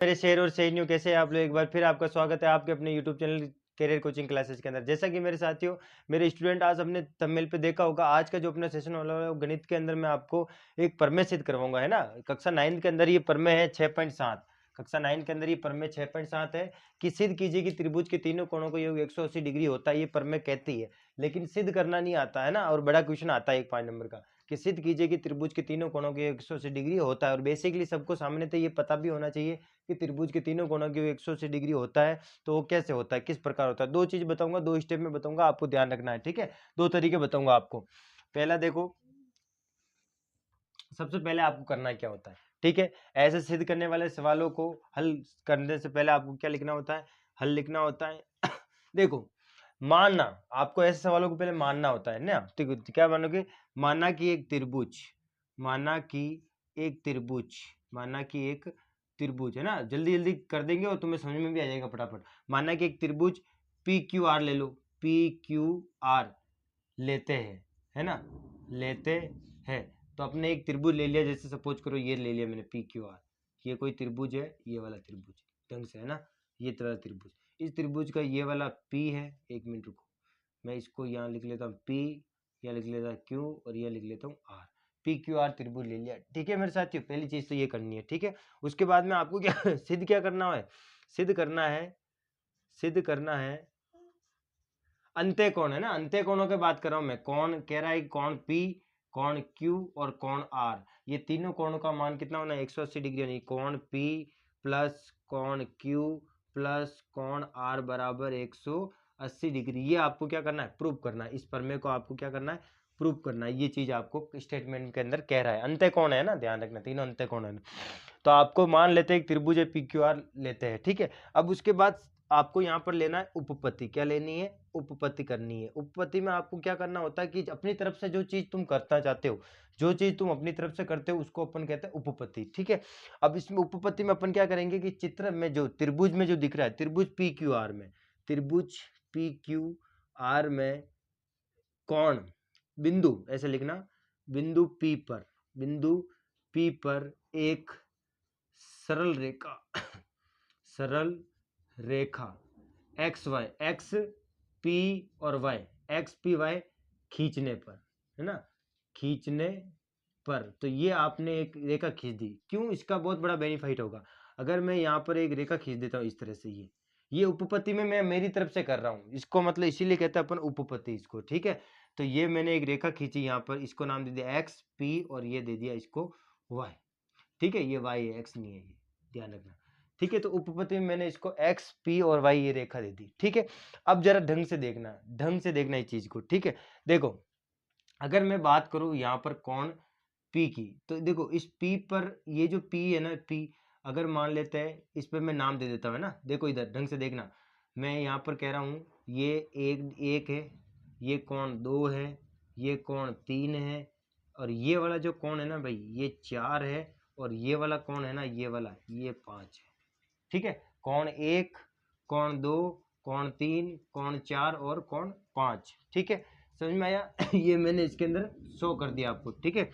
मेरे शेर और शेरनियों, कैसे हैं आप लोग। एक बार फिर आपका स्वागत है आपके अपने YouTube channel career coaching classes के अंदर। जैसा कि मेरे साथियों, मेरे स्टूडेंट, आज हमने थंबनेल पे देखा होगा, आज का जो अपना सेशन वाला है वो गणित के अंदर मैं आपको एक प्रमेय सिद्ध करवाऊंगा, है ना। कक्षा 9 के अंदर ये प्रमेय है 6.7। कक्षा 9 के अंदर ये प्रमेय 6.7 है कि सिद्ध कीजिए कि त्रिभुज के तीनों कोणों का योग 180 डिग्री होता है। ये प्रमेय कहती है, लेकिन सिद्ध करना नहीं आता है ना। और बड़ा क्वेश्चन आता है एक 5 नंबर का कि सिद्ध कीजिए कि त्रिभुज के तीनों कोणों के 180 डिग्री होता है। और बेसिकली सबको सामने तो ये पता भी होना चाहिए कि त्रिभुज के तीनों कोणों की 180 डिग्री होता है। तो वो कैसे होता है, किस प्रकार होता है, दो चीज बताऊंगा, दो स्टेप में बताऊंगा, आपको ध्यान रखना है, ठीक है। दो तरीके बताऊंगा आपको। पहला देखो, सबसे पहले आपको करना क्या होता है, ठीक है। ऐसे सिद्ध करने वाले सवालों को हल करने से पहले आपको क्या लिखना होता है, हल लिखना होता है। देखो, मानना, आपको ऐसे सवालों को पहले मानना होता है ना। ठीक, क्या मानोगे, माना कि एक त्रिभुज, माना कि एक त्रिभुज, माना कि एक त्रिभुज, है ना। जल्दी जल्दी कर देंगे और तुम्हें समझ में भी आ जाएगा फटाफट। माना कि एक त्रिभुज पी क्यू आर ले लो, पी क्यू आर लेते हैं, है ना, लेते हैं। तो अपने एक त्रिभुज ले लिया, जैसे सपोज करो ये ले लिया मैंने पी क्यू आर, ये कोई त्रिभुज है, ये वाला त्रिभुज ढंग से, है ना, ये वाला त्रिभुज। इस त्रिभुज का ये वाला पी है, एक मिनट रुको, मैं इसको यहाँ लिख लेता हूँ पी, यहाँ लिख लेता हूँ क्यू और यहाँ लिख लेता हूँ आर। पी क्यू आर त्रिभुज ले लिया, ठीक है मेरे साथियों। पहली चीज तो ये करनी है, ठीक है। उसके बाद में आपको क्या सिद्ध क्या करना है, सिद्ध करना है, सिद्ध करना है अंत्य कोण, है ना। अंत्य कोणों की बात कर रहा हूं मैं। कौन कह रहा है, कौन पी, कौन क्यू और कौन आर, ये तीनों कोणों का मान कितना होना है, 180 डिग्री होनी। कौन पी प्लस कौन क्यू प्लस कौन आर बराबर 180 डिग्री। ये आपको क्या करना है, प्रूव करना है। इस प्रमेय को आपको क्या करना है, प्रूव करना है। ये चीज आपको स्टेटमेंट के अंदर कह रहा है। अंत्य कोण है ना, ध्यान रखना, तीनों अंत्य कोण है। तो आपको मान लेते हैं एक त्रिभुज है पी क्यू आर लेते हैं, ठीक है। अब उसके बाद आपको यहाँ पर लेना है उपपत्ति। क्या लेनी है, उपपत्ति करनी है। उपपत्ति में आपको क्या करना होता है कि अपनी तरफ से जो चीज तुम करना चाहते हो, जो चीज तुम अपनी तरफ से करते हो, उसको अपन कहते हैं उपपत्ति, ठीक है। अब इसमें उपपत्ति में अपन क्या करेंगे कि चित्र में जो त्रिभुज में जो दिख रहा है, त्रिभुज पी क्यू आर में, त्रिभुज पी क्यू आर में कौन, बिंदु ऐसे लिखना, बिंदु पी पर, बिंदु पी पर एक सरल रेखा, सरल रेखा एक्स वाई, एक्स पी और वाई, एक्स पी वाई खींचने पर, है ना, खींचने पर। तो ये आपने एक रेखा खींच दी। क्यों, इसका बहुत बड़ा बेनिफिट होगा। अगर मैं यहाँ पर एक रेखा खींच देता हूँ इस तरह से, ये उपपत्ति में मैं मेरी तरफ से कर रहा हूँ इसको, मतलब इसीलिए कहते हैं अपन उपपत्ति इसको, ठीक है। तो ये मैंने एक रेखा खींची यहाँ पर, इसको नाम दे दिया एक्स पी और ये दे दिया इसको वाई, ठीक है। ये वाई है, एक्स नहीं है, ये ध्यान रखना, ठीक है। तो उपपत्ति में मैंने इसको एक्स पी और वाई ये रेखा दे दी, ठीक है। अब जरा ढंग से देखना, ढंग से देखना इस चीज को, ठीक है। देखो, अगर मैं बात करूं यहाँ पर कौन पी की, तो देखो इस पी पर, ये जो पी है ना, पी अगर मान लेते हैं, इस पर मैं नाम दे देता हूँ, है ना। देखो इधर ढंग से देखना, मैं यहाँ पर कह रहा हूँ ये एक है, ये कौन 2 है, ये कौन 3 है, और ये वाला जो कौन है ना भाई, ये 4 है, और ये वाला कौन है ना, ये वाला, ये 5 है, ठीक है। कौन 1, कौन 2, कौन 3, कौन 4 और कौन 5, ठीक है। समझ में आया। ये मैंने इसके अंदर शो कर दिया आपको, ठीक है।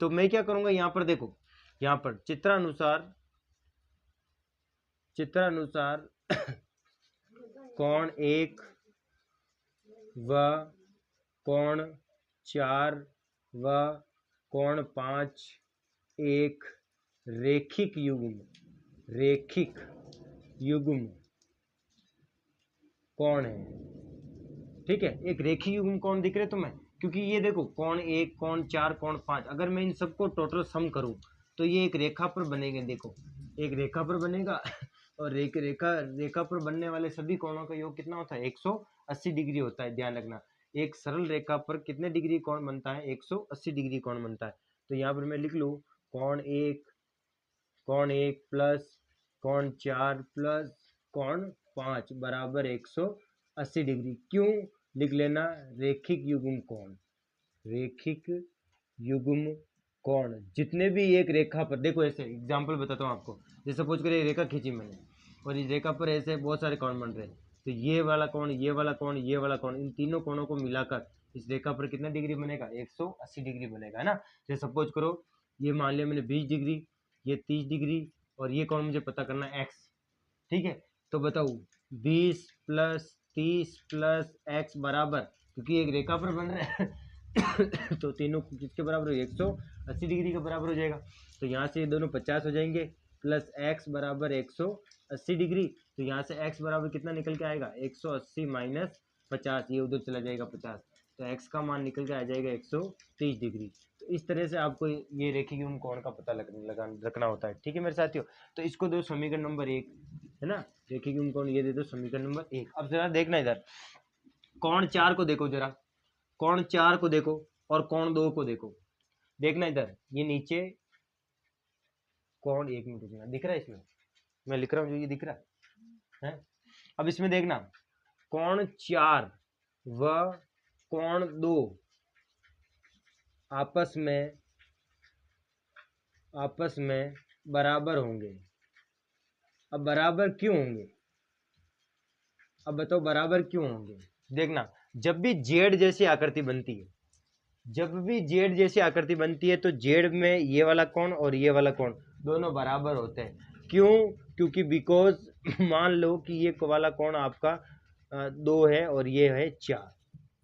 तो मैं क्या करूंगा यहाँ पर, देखो यहाँ पर चित्रानुसार, चित्रानुसार कौन 1 व कौन 4 व कौन 5 एक रेखिक युग्म, रेखिक युग्म कौन है, ठीक है। एक रेखिक युग्म कौन दिख रहे तुम्हें, क्योंकि ये देखो कौन 1, कौन 4, कौन 5, अगर मैं इन सबको टोटल सम करूं तो ये एक रेखा पर बनेंगे। देखो एक रेखा पर बनेगा और रेखा पर बनने वाले सभी कोणों का योग कितना होता है, 180 डिग्री होता है। ध्यान रखना, एक सरल रेखा पर कितने डिग्री कोण बनता है, 180 डिग्री कोण बनता है। तो यहाँ पर मैं लिख लूँ कौन 1, कौन 1 प्लस कौन 4 प्लस कौन 5 बराबर 180 डिग्री। क्यों, लिख लेना रेखिक युग्म कोण, रेखिक युग्म कोण जितने भी एक रेखा पर, देखो ऐसे एग्जांपल बताता हूँ आपको। जैसे सपोज करिए रेखा खींची मैंने और इस रेखा पर ऐसे बहुत सारे कोण बन रहे हैं, तो ये वाला कोण, ये वाला कोण, ये वाला कोण, इन तीनों कोणों को मिलाकर इस रेखा पर कितना डिग्री बनेगा, 180 डिग्री बनेगा, है ना। जैसे सपोज करो ये मान लिया मैंने 20 डिग्री, ये 30 डिग्री, और ये कौन मुझे पता करना है, x। ठीक है, तो बताओ 20 + 30 + x बराबर, क्योंकि एक रेखा पर बन रहा है तो तीनों किसके बराबर हो, 180 डिग्री के बराबर हो जाएगा। तो यहाँ से ये दोनों 50 हो जाएंगे, प्लस x बराबर 180 डिग्री। तो यहाँ से x बराबर कितना निकल के आएगा, 180 माइनस 50, ये उधर चला जाएगा 50, तो x का मान निकल के आ जाएगा 130 डिग्री। तो इस तरह से आपको ये रेखीय कोण का पता रखना होता है। ठीक है मेरे साथियों, तो इसको दो समीकरण नंबर 1, है ना, रेखीय कोण ये दे दो समीकरण नंबर 1। अब जरा देखना इधर, कोण 4 को देखो जरा, कोण 4 को देखो और कोण 2 को देखो। देखना इधर, ये नीचे कोण, 1 मिनट रुकना, दिख रहा है इसमें, मैं लिख रहा हूँ जो ये दिख रहा है। अब इसमें देखना, कोण 4 व कोण 2 आपस में बराबर होंगे। अब बराबर क्यों होंगे, अब बताओ बराबर क्यों होंगे। देखना, जब भी जेड जैसी आकृति बनती है, जब भी जेड जैसी आकृति बनती है तो जेड में ये वाला कोण और ये वाला कोण दोनों बराबर होते हैं। क्यों, क्योंकि बिकॉज मान लो कि ये वाला कोण आपका 2 है और ये है 4,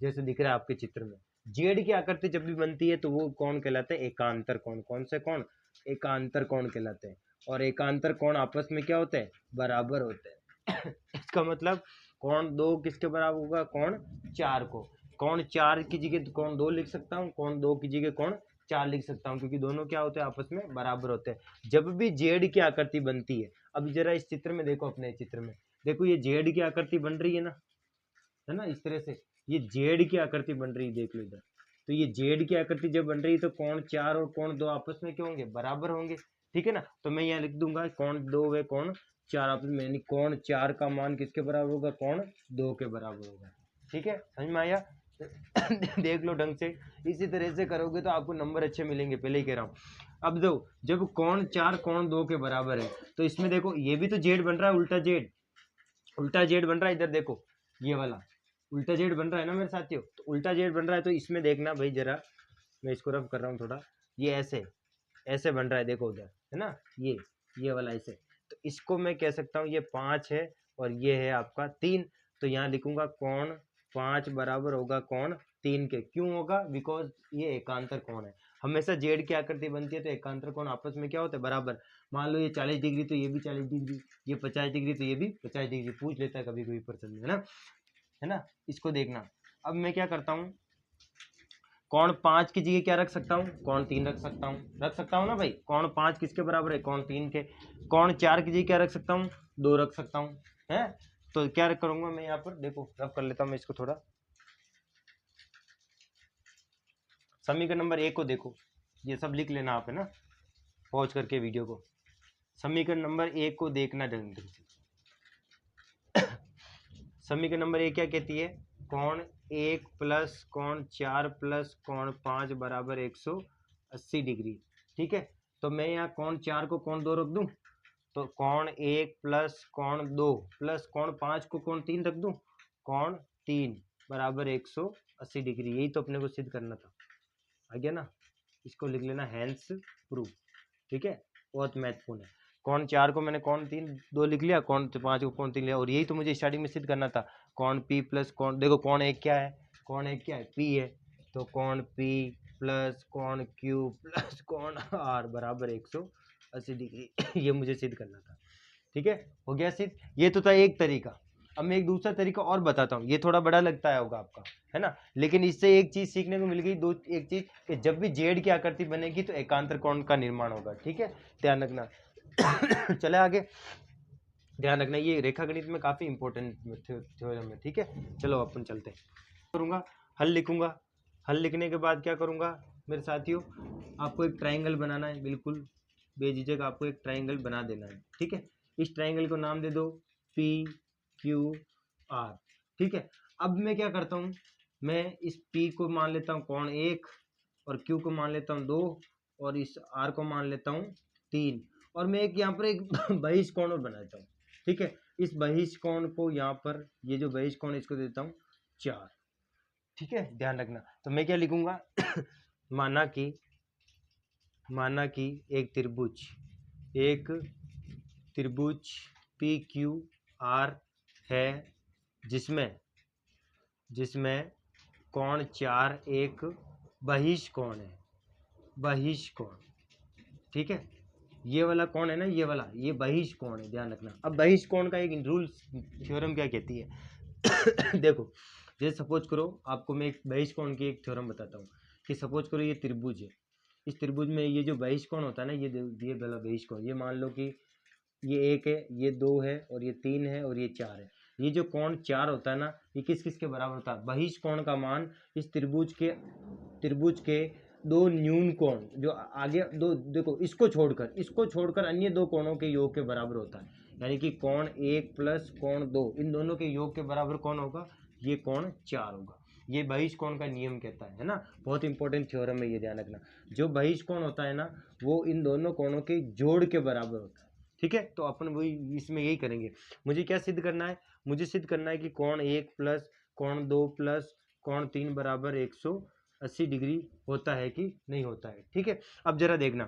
जैसे दिख रहा है आपके चित्र में। जेड की आकृति जब भी बनती है तो वो कौन कहलाते हैं, एकांतर कोण। कौन से कोण, एकांतर कोण कहलाते हैं। और एकांतर कोण आपस में क्या होते हैं, बराबर होते हैं इसका मतलब कोण 2 किसके बराबर होगा, कोण 4 को। कोण 4 की जगह कोण 2 लिख सकता हूँ, कोण 2 की जगह कोण 4 लिख सकता हूँ, क्योंकि दोनों क्या होते हैं, आपस में बराबर होते हैं जब भी जेड की आकृति बनती है। अब जरा इस चित्र में देखो, अपने चित्र में देखो, ये जेड की आकृति बन रही है ना, है ना, इस तरह से ये जेड की आकृति बन रही है, देख लो इधर। तो ये जेड की आकृति जब बन रही है तो कोण 4 और कोण 2 आपस में क्या होंगे, बराबर होंगे। ठीक है ना, तो मैं यहाँ लिख दूंगा कोण 2 व कोण 4 आपस में, कोण 4 का मान किसके बराबर होगा, कोण 2 के बराबर होगा। ठीक है, समझ में आया देख लो ढंग से, इसी तरह से करोगे तो आपको नंबर अच्छे मिलेंगे, पहले ही कह रहा हूँ। अब दो, जब कोण 4 कोण 2 के बराबर है तो इसमें देखो ये भी तो जेड बन रहा है, उल्टा जेड, उल्टा जेड बन रहा है। इधर देखो ये वाला उल्टा जेड बन रहा है ना मेरे साथियों, तो उल्टा जेड बन रहा है तो इसमें देखना भाई जरा, मैं इसको रफ कर रहा हूँ थोड़ा, ये ऐसे ऐसे बन रहा है, देखो उधर, है ना, ये वाला ऐसे। तो इसको मैं कह सकता हूँ ये 5 है और ये है आपका 3। तो यहाँ लिखूंगा कोण 5 बराबर होगा कोण 3 के। क्यों होगा, बिकॉज ये एकांतर कोण है। हमेशा जेड की आकृति बनती है तो एकांतर कोण आपस में क्या होता है, बराबर। मान लो ये 40 डिग्री तो ये भी 40 डिग्री, ये 50 डिग्री तो ये भी 50 डिग्री, पूछ लेता है कभी कभी पर्सन, है ना। इसको देखना, अब मैं क्या करता हूँ, कोण 5 की जगह क्या रख सकता हूँ, कोण 3 रख सकता हूँ ना भाई। कोण 5 किसके बराबर है, कोण 3 के। कोण 4 की जगह क्या रख सकता हूँ, 2 रख सकता हूँ, है। तो क्या करूंगा मैं यहाँ पर, देखो रफ कर लेता हूँ मैं इसको थोड़ा। समीकरण नंबर 1 को देखो, ये सब लिख लेना आप, है ना, पॉज करके वीडियो को। समीकरण नंबर 1 को देखना ढंग से। समीकरण नंबर 1 क्या कहती है, कोण 1 प्लस कोण 4 प्लस कोण 5 बराबर 180 डिग्री। ठीक है, तो मैं यहाँ कोण 4 को कोण 2 रख दूं, तो कोण 1 प्लस कोण 2 प्लस कोण 5 को कोण 3 रख दूं, कोण 3 बराबर 180 डिग्री। यही तो अपने को सिद्ध करना था, आ गया ना। इसको लिख लेना हैंस प्रूफ। ठीक है, बहुत महत्वपूर्ण है। कोण 4 को मैंने कोण 3 2 लिख लिया, कोण 5 को कोण 3 लिया, और यही तो मुझे स्टार्टिंग में सिद्ध करना था। कोण P प्लस कोण, देखो कोण 1 क्या है, कोण 1 क्या है, P है। तो कोण P प्लस कोण Q प्लस कोण R बराबर 180 डिग्री ये मुझे सिद्ध करना था। ठीक है, हो गया सिद्ध। ये तो था एक तरीका। अब मैं एक दूसरा तरीका और बताता हूँ, ये थोड़ा बड़ा लगता है होगा आपका, है ना, लेकिन इससे एक चीज सीखने को मिल गई, एक चीज कि जब भी जेड की आकृति बनेगी तो एकांतर कोण का निर्माण होगा। ठीक है, ध्यान रखना चले आगे, ध्यान रखना, ये रेखा गणित में काफी इंपॉर्टेंट थ्योरम है। ठीक है, चलो अपन चलते हैं। करूंगा, हल लिखूंगा, हल लिखने के बाद क्या करूंगा मेरे साथियों, आपको एक ट्राइंगल बनाना है, बिल्कुल बेझिझक आपको एक ट्राइंगल बना देना है। ठीक है, इस ट्राइंगल को नाम दे दो PQR। ठीक है, अब मैं क्या करता हूँ, मैं इस P को मान लेता हूँ कोण 1 और Q को मान लेता हूँ 2 और इस R को मान लेता हूँ 3, और मैं एक यहाँ पर एक बहिष कोण बना देता हूँ। ठीक है, इस बहिष कोण को यहाँ पर, ये जो बहिष कोण इसको देता हूँ 4। ठीक है, ध्यान रखना। तो मैं क्या लिखूंगा माना कि एक त्रिभुज त्रिभुज पी क्यू आर है जिसमें कोण 4 एक बहिष्कोण है, बहिष्कोण। ठीक है, ये वाला कोण है ना, ये वाला, ये बहिष्कोण है, ध्यान रखना। अब बहिष्कोण का एक रूल थ्योरम क्या कहती है देखो, जैसे सपोज करो, आपको मैं एक बहिष्कोण की एक थ्योरम बताता हूँ कि सपोज करो ये त्रिभुज है, इस त्रिभुज में ये जो बहिष्कोण होता है ना, ये वाला बहिष्कोण, ये मान लो कि ये 1 है, ये 2 है, और ये 3 है, और ये 4 है। ये जो कोण 4 होता है ना, ये किस किस के बराबर होता है? बहिष्कोण का मान इस त्रिभुज के दो न्यून कोण जो आगे दो, देखो इसको छोड़कर अन्य दो कोणों के योग के बराबर होता है। यानी कि कोण 1 प्लस कोण 2, इन दोनों के योग के बराबर कौन होगा? ये कोण 4 होगा। ये बहिष्कोण का नियम कहता है ना, बहुत इंपॉर्टेंट थ्योरम है ये, ध्यान रखना। जो बहिष्कोण होता है ना, वो इन दोनों कोणों के जोड़ के बराबर होता है। ठीक है, तो अपन वही इसमें यही करेंगे। मुझे क्या सिद्ध करना है? मुझे सिद्ध करना है कि कोण 1 प्लस कोण 2 प्लस कोण 3 बराबर 180 डिग्री होता है कि नहीं होता है। ठीक है, अब जरा देखना,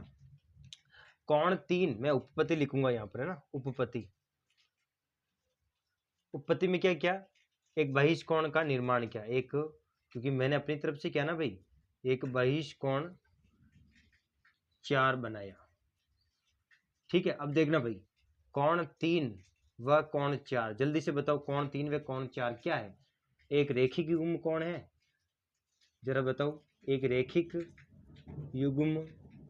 कोण 3, मैं उपपत्ति लिखूंगा यहाँ पर, है ना, उपपत्ति में क्या क्या? एक बहिष्कोण का निर्माण किया, एक, क्योंकि मैंने अपनी तरफ से क्या ना भाई, एक बहिष्कोण 4 बनाया। ठीक है, अब देखना भाई, कोण 3 व कोण 4, जल्दी से बताओ, कोण 3 व कोण 4 क्या है? एक रेखिक युग्म कोण है, जरा बताओ, एक रेखिक युग्म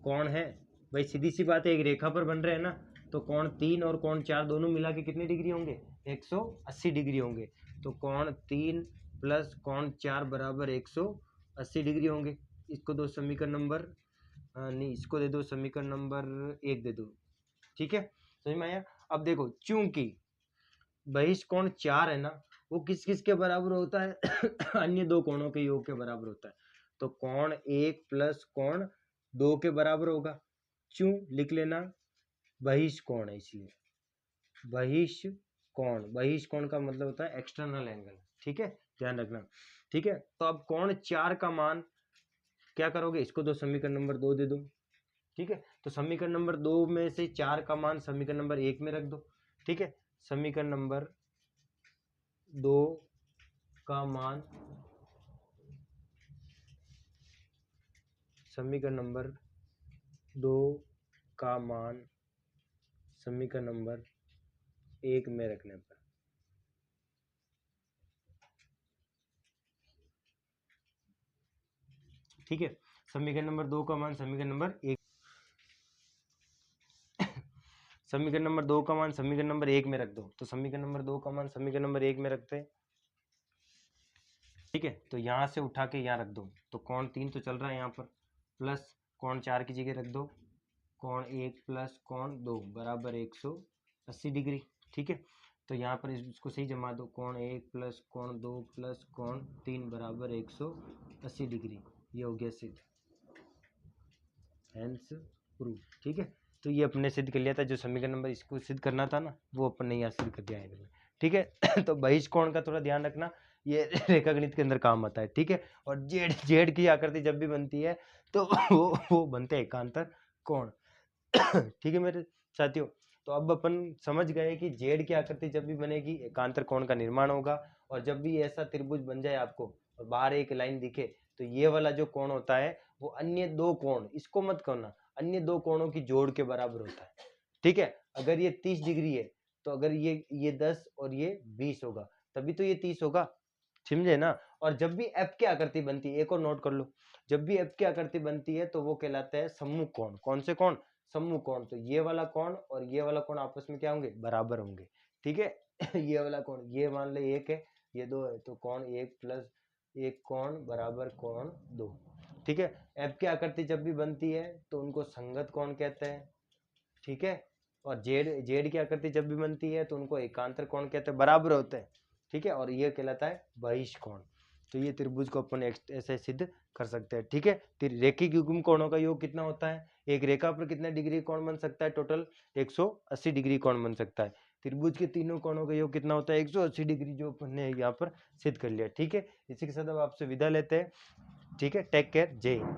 कोण है भाई। सीधी सी बात है, एक रेखा पर बन रहे हैं ना, तो कोण 3 और कोण 4 दोनों मिला के कितने डिग्री होंगे? 180 डिग्री होंगे। तो कोण 3 प्लस कोण 4 बराबर 180 डिग्री होंगे। इसको दो समीकरण नंबर, नहीं, इसको दे दो समीकरण नंबर 1 दे दो। ठीक है, समझ में आया? अब देखो, चूंकि बहिष्कोण 4 है ना, वो किस किस के बराबर होता है? अन्य दो कोणों के योग के बराबर होता है। तो कोण 1 प्लस कोण 2 के बराबर होगा। क्यों? लिख लेना, बहिष्कोण है इसलिए। बहिष्कोण का मतलब होता है एक्सटर्नल एंगल। ठीक है, ध्यान रखना। ठीक है, तो अब कोण 4 का मान क्या करोगे? इसको दो समीकरण नंबर 2 दे दो। ठीक है, तो समीकरण नंबर 2 में से 4 का मान समीकरण नंबर 1 में रख दो। ठीक है, समीकरण नंबर 2 का मान, समीकरण नंबर 2 का मान समीकरण नंबर 1 में रखने पर, ठीक है, समीकरण नंबर 2 का मान समीकरण नंबर 1 समीकरण नंबर 2 का मान समीकरण नंबर 1 में रख दो। तो समीकरण नंबर 2 का मान समीकरण नंबर 1 में रखते हैं। ठीक है, तो यहाँ से उठा के यहाँ रख दो, तो कोण 3 तो चल रहा है यहाँ पर, प्लस कोण 4 की जगह रख दो कोण 1 प्लस कोण 2 बराबर 180 डिग्री। ठीक है, तो यहाँ पर इसको सही जमा दो, कोण 1 प्लस कोण 2 प्लस कोण 3 बराबर 180 डिग्री। ये हो गया सिद्ध, हेंस प्रूफ। ठीक है, तो ये अपने सिद्ध कर लिया था, जो समीकरण नंबर इसको सिद्ध करना था ना, वो अपन ने यहाँ सिद्ध कर दिया है। ठीक है, तो बहिष्कोण का थोड़ा ध्यान रखना, ये रेखा गणित के अंदर काम आता है। ठीक है, और जेड की आकृति जब भी बनती है तो वो बनते हैं एकांतर कोण। ठीक है मेरे साथियों, तो अब अपन समझ गए कि जेड की आकृति जब भी बनेगी एकांतर कोण का निर्माण होगा। और जब भी ऐसा त्रिभुज बन जाए आपको और बाहर एक लाइन दिखे, तो ये वाला जो कोण होता है वो अन्य दो कोण, इसको मत करना, अन्य दो कोणों की जोड़ के बराबर होता है। ठीक है, अगर ये 30 डिग्री है, तो अगर ये 10 और ये 20 होगा, तभी तो ये 30 होगा, समझे ना। और जब भी एफ की आकृति बनती है, एक और नोट कर लो, जब भी एफ की आकृति बनती है तो वो कहलाता है सम्मुख कोण। कौन से कोण? सम्मुख कोण। तो ये वाला कोण और ये वाला कोण आपस में क्या होंगे? बराबर होंगे। ठीक है ये वाला कोण, ये मान ले 1 है, ये 2 है, तो कोण 1 प्लस 1 कोण बराबर कोण 2। ठीक है, एफ की आकृति जब भी बनती है तो उनको संगत कोण कहते हैं। ठीक है, और जेड की आकृति जब भी बनती है तो उनको एकांतर कोण कहते हैं, बराबर होते हैं। ठीक है, और ये कहलाता है बहिष्कोण। तो ये त्रिभुज को अपन ऐसे सिद्ध कर सकते हैं। ठीक है, रेखिक युग्म कोणों का योग कितना होता है? एक रेखा पर कितने डिग्री कोण बन सकता है? टोटल 180 डिग्री कोण बन सकता है। त्रिभुज के तीनों कोणों का योग कितना होता है? 180 डिग्री, जो अपन ने यहाँ पर सिद्ध कर लिया। ठीक है, इसी के साथ अब आपसे विदा लेते हैं। ठीक है, टेक केयर, जय हिंद।